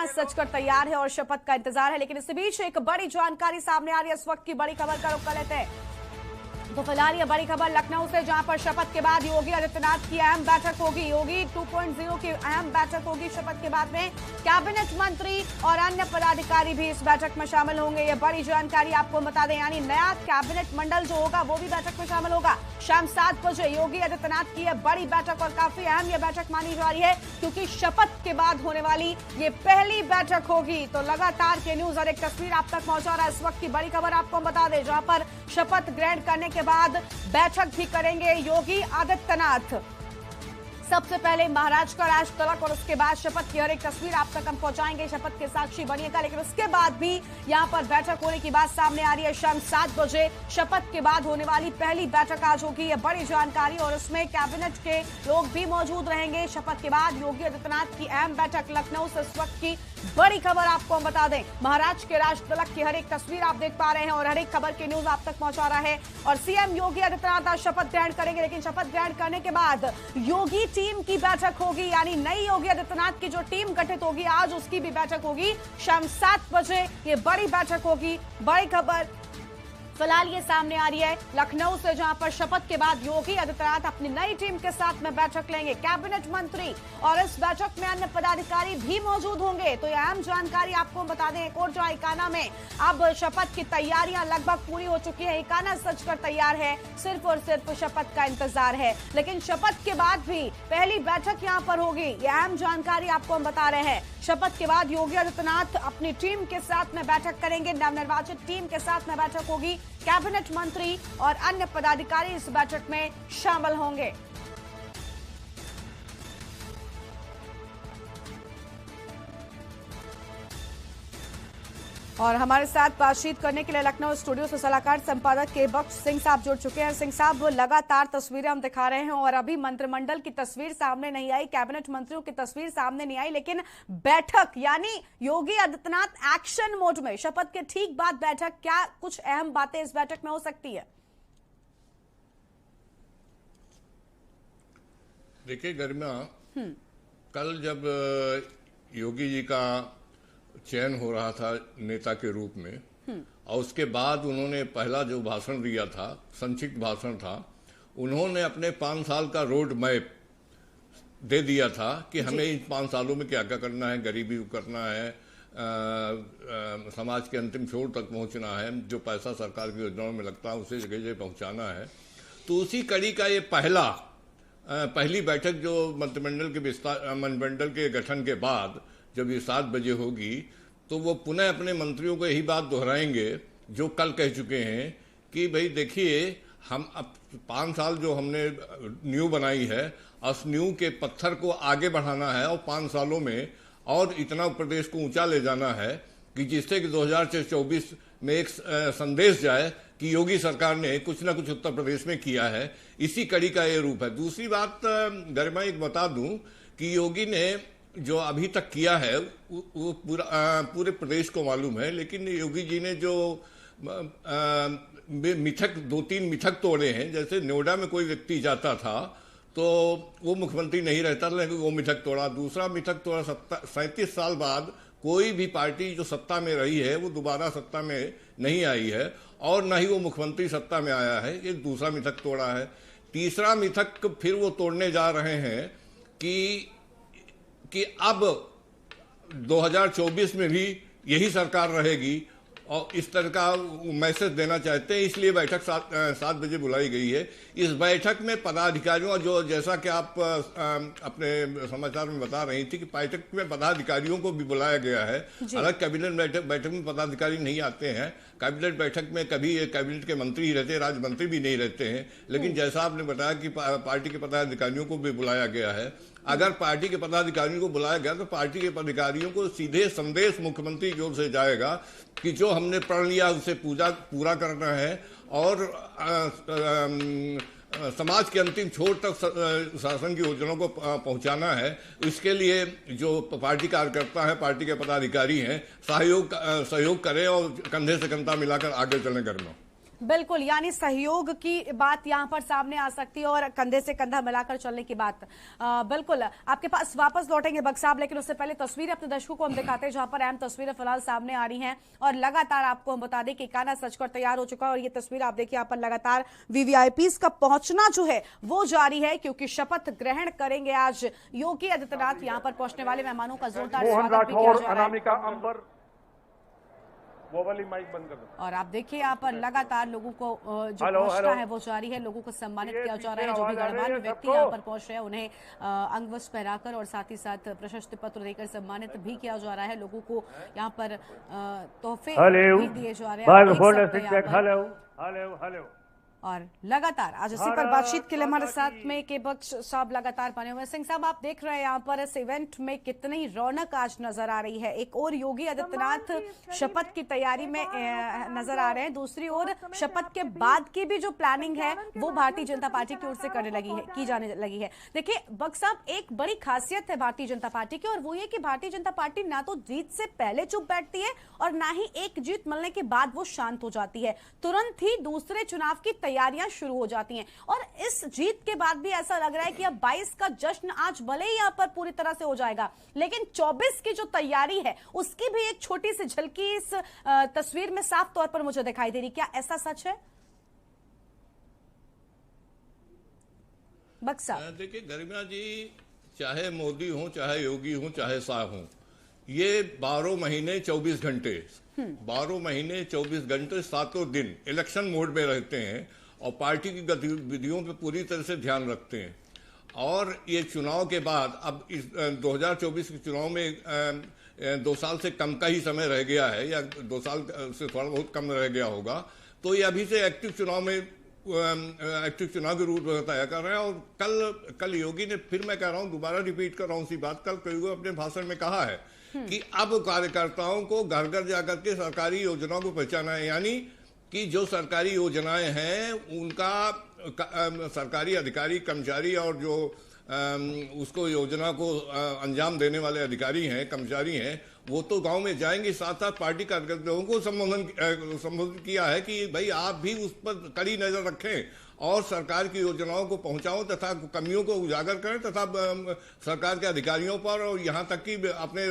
काना सजकर तैयार है और शपथ का इंतजार है। लेकिन इस बीच एक बड़ी जानकारी सामने आ रही है। इस वक्त की बड़ी खबर का रुख कर लेते हैं। तो फिलहाल ये बड़ी खबर लखनऊ से, जहां पर शपथ के बाद योगी आदित्यनाथ की अहम बैठक होगी। योगी 2.0 की अहम बैठक होगी। शपथ के बाद में कैबिनेट मंत्री और अन्य पदाधिकारी भी इस बैठक में शामिल होंगे। ये बड़ी जानकारी आपको बता दें, यानी नया कैबिनेट मंडल जो होगा वो भी बैठक में शामिल होगा। शाम 7 बजे योगी आदित्यनाथ की यह बड़ी बैठक, और काफी अहम यह बैठक मानी जा रही है क्योंकि शपथ के बाद होने वाली ये पहली बैठक होगी। तो लगातार के न्यूज और एक तस्वीर आप तक पहुंचा रहा है। इस वक्त की बड़ी खबर आपको बता दें, जहां पर शपथ ग्रहण करने के बाद बैठक भी करेंगे योगी आदित्यनाथ। सबसे पहले महाराज का राज तिलक और उसके बाद शपथ की हर एक तस्वीर आप तक हम पहुंचाएंगे। शपथ के साक्षी बनिएगा। लेकिन उसके बाद भी यहां पर बैठक होने की बात सामने आ रही है। शाम 7 बजे शपथ के बाद होने वाली पहली बैठक आज होगी। यह बड़ी जानकारी, और उसमें कैबिनेट के लोग भी मौजूद रहेंगे। शपथ के बाद योगी आदित्यनाथ की अहम बैठक लखनऊ से इस वक्त की बड़ी खबर आपको हम बता दें। महाराज के राज तिलक की हर एक तस्वीर आप देख पा रहे हैं और हर एक खबर की न्यूज आप तक पहुंचा रहा है। और सीएम योगी आदित्यनाथ आज शपथ ग्रहण करेंगे। लेकिन शपथ ग्रहण करने के बाद योगी टीम की बैठक होगी, यानी नई योगी आदित्यनाथ की जो टीम गठित होगी आज उसकी भी बैठक होगी। शाम 7 बजे ये बड़ी बैठक होगी। बड़ी खबर फिलहाल ये सामने आ रही है लखनऊ से, जहां पर शपथ के बाद योगी आदित्यनाथ अपनी नई टीम के साथ में बैठक लेंगे। कैबिनेट मंत्री और इस बैठक में अन्य पदाधिकारी भी मौजूद होंगे। तो यह अहम जानकारी आपको बता दें। एक और जहां इकाना में अब शपथ की तैयारियां लगभग पूरी हो चुकी है, इकाना सजकर तैयार है, सिर्फ और सिर्फ शपथ का इंतजार है। लेकिन शपथ के बाद भी पहली बैठक यहां पर होगी, यह अहम जानकारी आपको हम बता रहे हैं। शपथ के बाद योगी आदित्यनाथ अपनी टीम के साथ में बैठक करेंगे। नवनिर्वाचित टीम के साथ में बैठक होगी। कैबिनेट मंत्री और अन्य पदाधिकारी इस बैठक में शामिल होंगे। और हमारे साथ बातचीत करने के लिए लखनऊ स्टूडियो से सलाहकार संपादक के बख्श सिंह साहब जुड़ चुके हैं। सिंह साहब, लगातार तस्वीरें हम दिखा रहे हैं और अभी मंत्रिमंडल की तस्वीर सामने नहीं आई, कैबिनेट मंत्रियों की तस्वीर सामने नहीं आई, लेकिन बैठक यानी योगी आदित्यनाथ एक्शन मोड में। शपथ के ठीक बाद बैठक, क्या कुछ अहम बातें इस बैठक में हो सकती है? देखिए गरिमा, कल जब योगी जी का चयन हो रहा था नेता के रूप में, और उसके बाद उन्होंने पहला जो भाषण दिया था, संक्षिप्त भाषण था, उन्होंने अपने 5 साल का रोड मैप दे दिया था कि हमें इन 5 सालों में क्या क्या करना है। गरीबी को करना है, समाज के अंतिम छोर तक पहुंचना है, जो पैसा सरकार की योजनाओं में लगता है उसे जगह जगह पहुंचाना है। तो उसी कड़ी का ये पहली बैठक जो मंत्रिमंडल के गठन के बाद जब ये 7 बजे होगी, तो वो पुनः अपने मंत्रियों को यही बात दोहराएंगे जो कल कह चुके हैं कि भाई देखिए, हम अब 5 साल जो हमने नींव बनाई है, उस नींव के पत्थर को आगे बढ़ाना है और 5 सालों में और इतना प्रदेश को ऊंचा ले जाना है कि जिससे कि 2024 में एक संदेश जाए कि योगी सरकार ने कुछ ना कुछ उत्तर प्रदेश में किया है। इसी कड़ी का ये रूप है। दूसरी बात गरिमा एक बता दूं कि योगी ने जो अभी तक किया है वो पूरे प्रदेश को मालूम है, लेकिन योगी जी ने जो 2-3 मिथक तोड़े हैं, जैसे नोएडा में कोई व्यक्ति जाता था तो वो मुख्यमंत्री नहीं रहता, लेकिन वो मिथक तोड़ा। दूसरा मिथक तोड़ा, 37 साल बाद कोई भी पार्टी जो सत्ता में रही है वो दोबारा सत्ता में नहीं आई है और न ही वो मुख्यमंत्री सत्ता में आया है, ये दूसरा मिथक तोड़ा है। तीसरा मिथक फिर वो तोड़ने जा रहे हैं कि अब 2024 में भी यही सरकार रहेगी, और इस तरह का मैसेज देना चाहते हैं। इसलिए बैठक 7 बजे बुलाई गई है। इस बैठक में पदाधिकारियों, जो जैसा कि आप अपने समाचार में बता रही थी कि बैठक में पदाधिकारियों को भी बुलाया गया है। हालांकि कैबिनेट बैठक में पदाधिकारी नहीं आते हैं। कैबिनेट बैठक में कभी कैबिनेट के मंत्री ही रहते हैं, राज्य मंत्री भी नहीं रहते हैं। लेकिन जैसा आपने बताया कि पार्टी के पदाधिकारियों को भी बुलाया गया है। अगर पार्टी के पदाधिकारियों को बुलाया गया तो पार्टी के पदाधिकारियों को सीधे संदेश मुख्यमंत्री की ओर से जाएगा कि जो हमने प्रण लिया उसे पूरा करना है और समाज के अंतिम छोर तक शासन की योजनाओं को पहुंचाना है। इसके लिए जो पार्टी कार्यकर्ता है, पार्टी के पदाधिकारी हैं, सहयोग करें और कंधे से कंधा मिलाकर आगे चलें। करना बिल्कुल, यानी सहयोग की बात यहाँ पर सामने आ सकती है और कंधे से कंधा मिलाकर चलने की बात। बिल्कुल आपके पास वापस लौटेंगे बख्श साहब, लेकिन उससे पहले तस्वीरें अपने दर्शकों को हम दिखाते हैं, जहां पर अहम तस्वीरें फिलहाल सामने आ रही हैं और लगातार आपको हम बता दें कि काना सजकर तैयार हो चुका है। और ये तस्वीर आप देखिए, यहाँ पर लगातार वीवीआईपीज का पहुंचना जो है वो जारी है, क्योंकि शपथ ग्रहण करेंगे आज योगी आदित्यनाथ। यहाँ पर पहुंचने वाले मेहमानों का जोरदार स्वागत भी किया जा रहा है। वो वाली माइक बंद कर दो। और आप देखिए यहाँ पर लगातार लोगों को जो पहुंचना है वो जारी है, लोगों को सम्मानित किया जा रहा है। जो भी गणमान्य व्यक्ति यहाँ पर पहुंच रहे हैं उन्हें अंगवस्त्र पहनाकर और साथ ही साथ प्रशस्ति पत्र देकर सम्मानित भी किया जा रहा है। लोगों को यहाँ पर तोहफे भी दिए जा रहे हैं। और लगातार आज इसी पर बातचीत के लिए हमारे साथ में के बख्श साहब लगातार बने हुए। सिंह साहब, आप देख रहे हैं यहाँ पर इस इवेंट में कितनी रौनक आज नजर आ रही है। एक और योगी आदित्यनाथ शपथ की तैयारी में नजर आ रहे हैं, दूसरी ओर शपथ के बाद की भी जो प्लानिंग है वो भारतीय जनता पार्टी की ओर से की जाने लगी है। देखिए बख्श साहब, एक बड़ी खासियत है भारतीय जनता पार्टी की, और वो ये कि भारतीय जनता पार्टी ना तो जीत से पहले चुप बैठती है और ना ही एक जीत मिलने के बाद वो शांत हो जाती है। तुरंत ही दूसरे चुनाव की तैयारियां शुरू हो जाती हैं। और इस जीत के बाद भी ऐसा लग रहा है कि अब 22 का जश्न आज भले ही यहां पर पूरी तरह से हो जाएगा, लेकिन 24 की जो तैयारी है उसकी भी एक छोटी सी झलकी इस तस्वीर में साफ तौर पर मुझे दिखाई दे रही। क्या ऐसा सच है बक्सा? देखिए गरिमा जी, चाहे मोदी हो, चाहे योगी हो, चाहे शाह हो, ये 12 महीने 24 घंटे 12 महीने 24 घंटे 7 दिन इलेक्शन मोड में रहते हैं और पार्टी की गतिविधियों पे पूरी तरह से ध्यान रखते हैं। और ये चुनाव के बाद अब इस 2024 के चुनाव में 2 साल से कम का ही समय रह गया है, या 2 साल से थोड़ा बहुत कम रह गया होगा, तो ये अभी से एक्टिव चुनाव के रूप में तय कर रहे हैं। और कल योगी ने, फिर मैं कह रहा हूँ, दोबारा रिपीट कर रहा हूँ उसी बात, कल योगी अपने भाषण में कहा है कि अब कार्यकर्ताओं को घर घर जाकर के सरकारी योजनाओं को पहचाना है। यानी कि जो सरकारी योजनाएं हैं उनका सरकारी अधिकारी, कर्मचारी और जो उसको योजना को अंजाम देने वाले अधिकारी हैं, कर्मचारी हैं, वो तो गांव में जाएंगे। साथ साथ पार्टी कार्यकर्ताओं को संबोधित किया है कि भाई आप भी उस पर कड़ी नजर रखें और सरकार की योजनाओं को पहुंचाओ तथा कमियों को उजागर करें, तथा सरकार के अधिकारियों पर और यहाँ तक कि अपने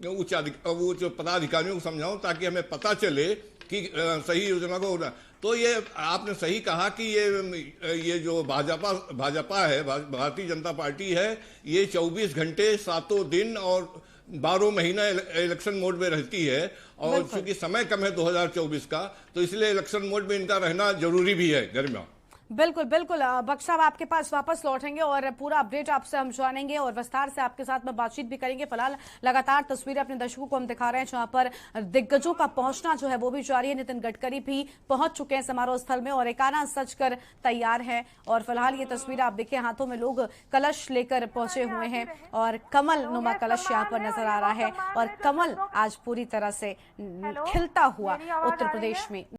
उच्च पदाधिकारियों को समझाओ, ताकि हमें पता चले कि सही योजना को होना। तो ये आपने सही कहा कि ये जो भाजपा है, भारतीय जनता पार्टी है, ये 24 घंटे 7 दिन और 12 महीना इलेक्शन मोड में रहती है। और चूंकि समय कम है 2024 का, तो इसलिए इलेक्शन मोड में इनका रहना जरूरी भी है। गरिमा, बिल्कुल बिल्कुल बख्श साहब, आपके पास वापस लौटेंगे और पूरा अपडेट आपसे हम जानेंगे और विस्तार से आपके साथ में बातचीत भी करेंगे। फिलहाल लगातार तस्वीरें अपने दर्शकों को हम दिखा रहे हैं, जहां पर दिग्गजों का पहुंचना जो है वो भी जारी है। नितिन गडकरी भी पहुंच चुके हैं समारोह स्थल में और एकाना सजकर तैयार है। और फिलहाल ये तस्वीर आप देखिए, हाथों में लोग कलश लेकर पहुंचे हुए हैं और कमल नुमा कलश यहाँ पर नजर आ रहा है। और कमल आज पूरी तरह से खिलता हुआ उत्तर प्रदेश में